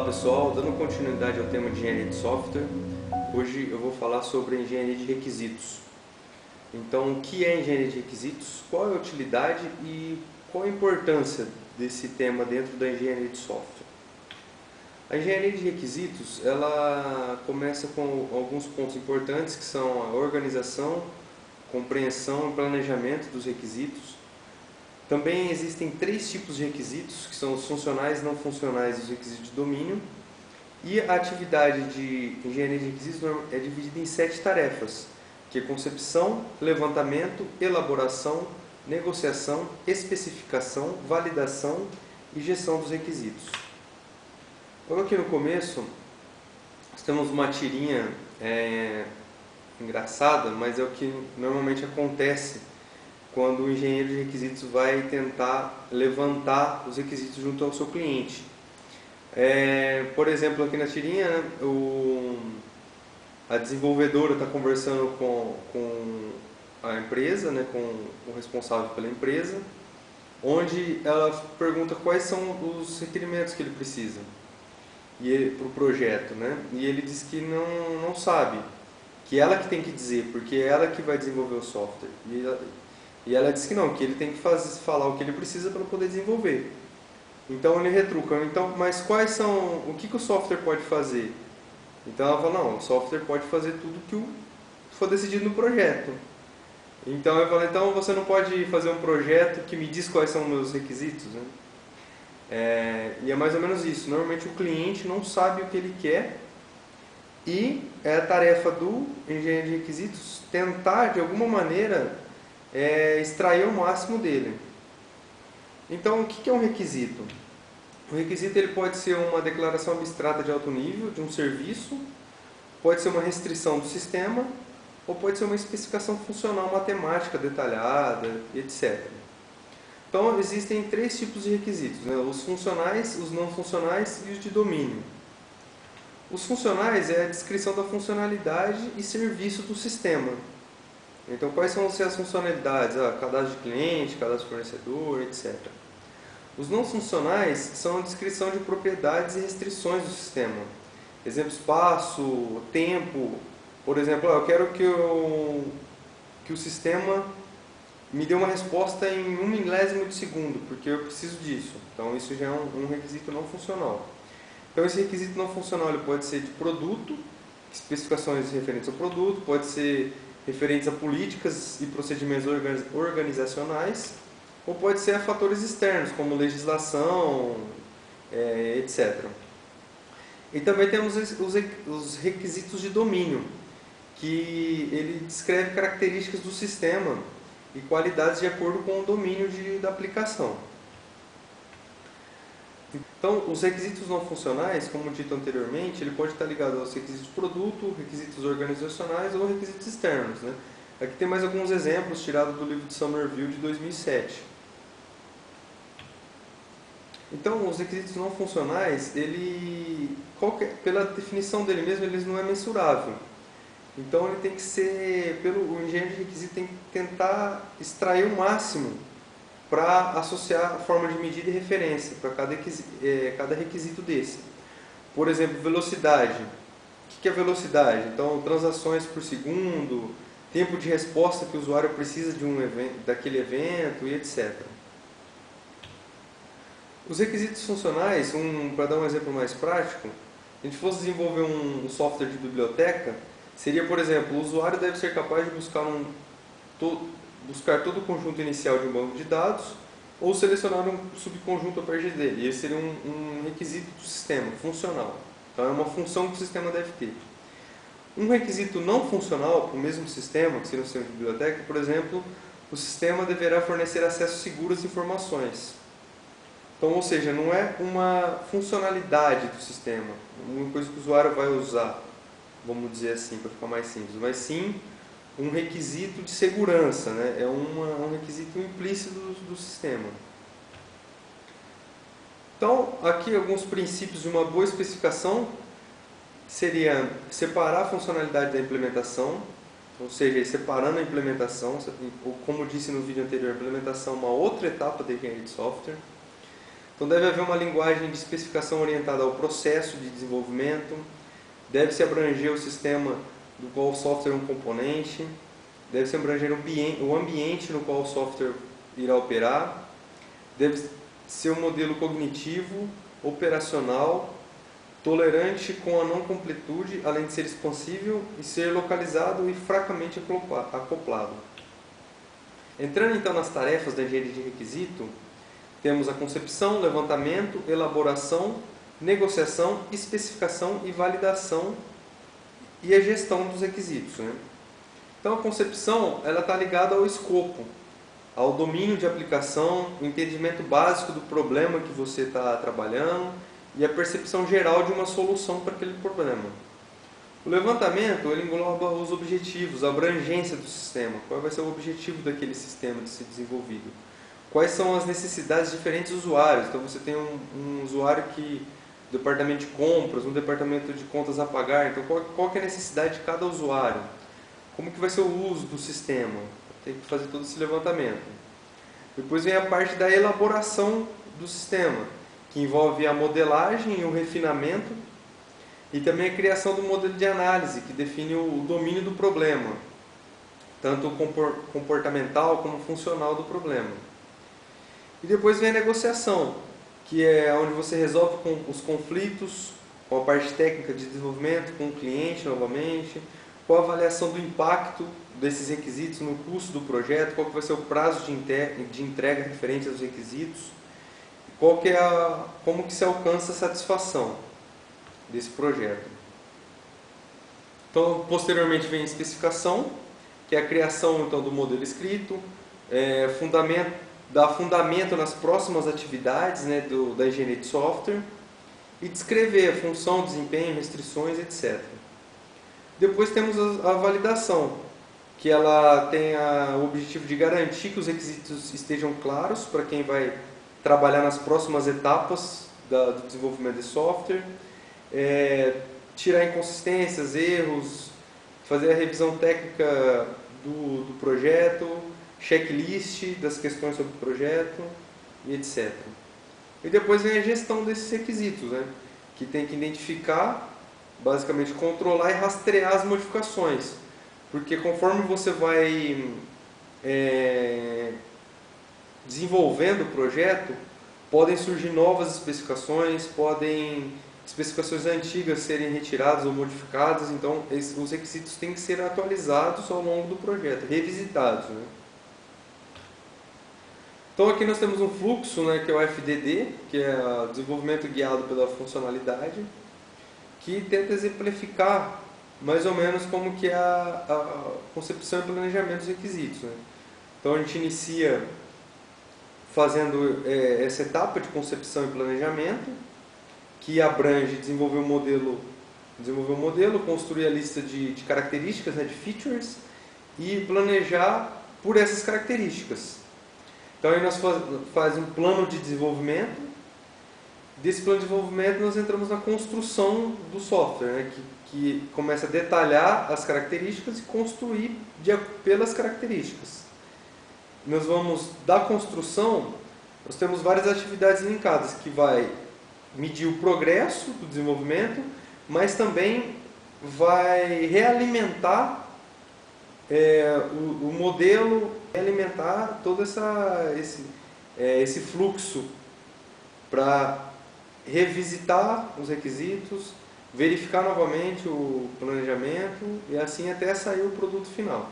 pessoal, dando continuidade ao tema de engenharia de software, hoje eu vou falar sobre a engenharia de requisitos. Então, o que é engenharia de requisitos, qual é a utilidade e qual a importância desse tema dentro da engenharia de software? A engenharia de requisitos, ela começa com alguns pontos importantes que são a organização, compreensão e planejamento dos requisitos. Também existem três tipos de requisitos, que são os funcionais, não funcionais e os requisitos de domínio. E a atividade de engenharia de requisitos é dividida em 7 tarefas, que é concepção, levantamento, elaboração, negociação, especificação, validação e gestão dos requisitos. Logo aqui no começo, nós temos uma tirinha engraçada, mas é o que normalmente acontece quando o engenheiro de requisitos vai tentar levantar os requisitos junto ao seu cliente. Por exemplo, aqui na tirinha, a desenvolvedora está conversando com a empresa, né, com o responsável pela empresa, onde ela pergunta quais são os requerimentos que ele precisa para o projeto, né? E ele diz que não sabe, que ela que tem que dizer, porque é ela que vai desenvolver o software. E ela diz que não, que ele tem que falar o que ele precisa para poder desenvolver. Então ele retruca, então, mas o que o software pode fazer? Então ela fala, não, o software pode fazer tudo que for decidido no projeto. Então eu falo, então você não pode fazer um projeto que me diz quais são os meus requisitos, né? E é mais ou menos isso, normalmente o cliente não sabe o que ele quer e é a tarefa do engenheiro de requisitos tentar de alguma maneira extrair o máximo dele. Então, o que é um requisito? O requisito ele pode ser uma declaração abstrata de alto nível de um serviço, pode ser uma restrição do sistema, ou pode ser uma especificação funcional matemática detalhada, etc. Então, existem 3 tipos de requisitos, né? Os funcionais, os não funcionais e os de domínio. Os funcionais é a descrição da funcionalidade e serviço do sistema. Então, quais são as funcionalidades? Cadastro de cliente, cadastro de fornecedor, etc. Os não funcionais são a descrição de propriedades e restrições do sistema. Exemplo, espaço, tempo. Por exemplo, eu quero que o sistema me dê uma resposta em 1/1000 de segundo, porque eu preciso disso. Então, isso já é um requisito não funcional. Então, esse requisito não funcional ele pode ser de produto, especificações referentes ao produto, pode ser referentes a políticas e procedimentos organizacionais, ou pode ser a fatores externos, como legislação, etc. E também temos os requisitos de domínio, que ele descreve características do sistema e qualidades de acordo com o domínio da aplicação. Então, os requisitos não funcionais, como dito anteriormente, ele pode estar ligado aos requisitos de produto, requisitos organizacionais ou requisitos externos, né? Aqui tem mais alguns exemplos tirados do livro de Somerville de 2007. Então, os requisitos não funcionais, pela definição dele mesmo, eles não é mensurável. Então, ele tem que ser, o engenheiro de requisito tem que tentar extrair o máximo para associar a forma de medida e referência para cada requisito desse. Por exemplo, velocidade. O que é velocidade? Então, transações por segundo, tempo de resposta que o usuário precisa daquele evento e etc. Os requisitos funcionais, para dar um exemplo mais prático, se a gente fosse desenvolver um software de biblioteca, seria, por exemplo, o usuário deve ser capaz de buscar todo o conjunto inicial de um banco de dados ou selecionar um subconjunto a partir dele. Esse seria um requisito do sistema, funcional. Então é uma função que o sistema deve ter. Um requisito não funcional para o mesmo sistema, que seria um sistema de biblioteca, por exemplo, o sistema deverá fornecer acesso seguro às informações. Então, ou seja, não é uma funcionalidade do sistema, uma coisa que o usuário vai usar, vamos dizer assim, para ficar mais simples, mas sim um requisito de segurança, né? É um requisito implícito do sistema. Então, aqui alguns princípios de uma boa especificação seria separar a funcionalidade da implementação, ou seja, separando a implementação, ou como disse no vídeo anterior, a implementação é uma outra etapa da engenharia de software. Então deve haver uma linguagem de especificação orientada ao processo de desenvolvimento, deve-se abranger o sistema do qual o software é um componente, deve-se abranger o ambiente no qual o software irá operar, deve ser um modelo cognitivo, operacional, tolerante com a não completude, além de ser expansível e ser localizado e fracamente acoplado. Entrando então nas tarefas da engenharia de requisito, temos a concepção, levantamento, elaboração, negociação, especificação e validação e a gestão dos requisitos, né? Então a concepção está ligada ao escopo, ao domínio de aplicação, o entendimento básico do problema que você está trabalhando e a percepção geral de uma solução para aquele problema. O levantamento ele engloba os objetivos, a abrangência do sistema, qual vai ser o objetivo daquele sistema de ser desenvolvido. Quais são as necessidades de diferentes usuários. Então você tem um usuário que departamento de compras, um departamento de contas a pagar. Então qual que é a necessidade de cada usuário? Como que vai ser o uso do sistema? Tem que fazer todo esse levantamento. Depois vem a parte da elaboração do sistema, que envolve a modelagem e o refinamento e também a criação do modelo de análise, que define o domínio do problema, tanto comportamental como funcional do problema. E depois vem a negociação, que é onde você resolve os conflitos, com a parte técnica de desenvolvimento, com o cliente novamente, com a avaliação do impacto desses requisitos no custo do projeto, qual que vai ser o prazo de entrega referente aos requisitos, como que se alcança a satisfação desse projeto. Então, posteriormente vem a especificação, que é a criação então, do modelo escrito, dar fundamento nas próximas atividades, né, da engenharia de software e descrever a função, desempenho, restrições, etc. Depois temos a validação, que ela tem o objetivo de garantir que os requisitos estejam claros para quem vai trabalhar nas próximas etapas do desenvolvimento de software, tirar inconsistências, erros, fazer a revisão técnica do projeto, checklist das questões sobre o projeto e etc. E depois vem a gestão desses requisitos, né? Que tem que identificar, basicamente controlar e rastrear as modificações. Porque conforme você vai desenvolvendo o projeto, podem surgir novas especificações, especificações antigas serem retiradas ou modificadas, então os requisitos têm que ser atualizados ao longo do projeto, revisitados, né? Então aqui nós temos um fluxo, né, que é o FDD, que é o desenvolvimento guiado pela funcionalidade, que tenta exemplificar mais ou menos como que é a concepção e planejamento dos requisitos, né? Então a gente inicia fazendo essa etapa de concepção e planejamento, que abrange desenvolver um modelo, construir a lista de características, né, de features, e planejar por essas características. Então aí nós faz um plano de desenvolvimento. Desse plano de desenvolvimento nós entramos na construção do software, né, que começa a detalhar as características e construir pelas características. Nós vamos, da construção, nós temos várias atividades linkadas, que vai medir o progresso do desenvolvimento, mas também vai realimentar o modelo, alimentar todo esse fluxo para revisitar os requisitos, verificar novamente o planejamento e assim até sair o produto final.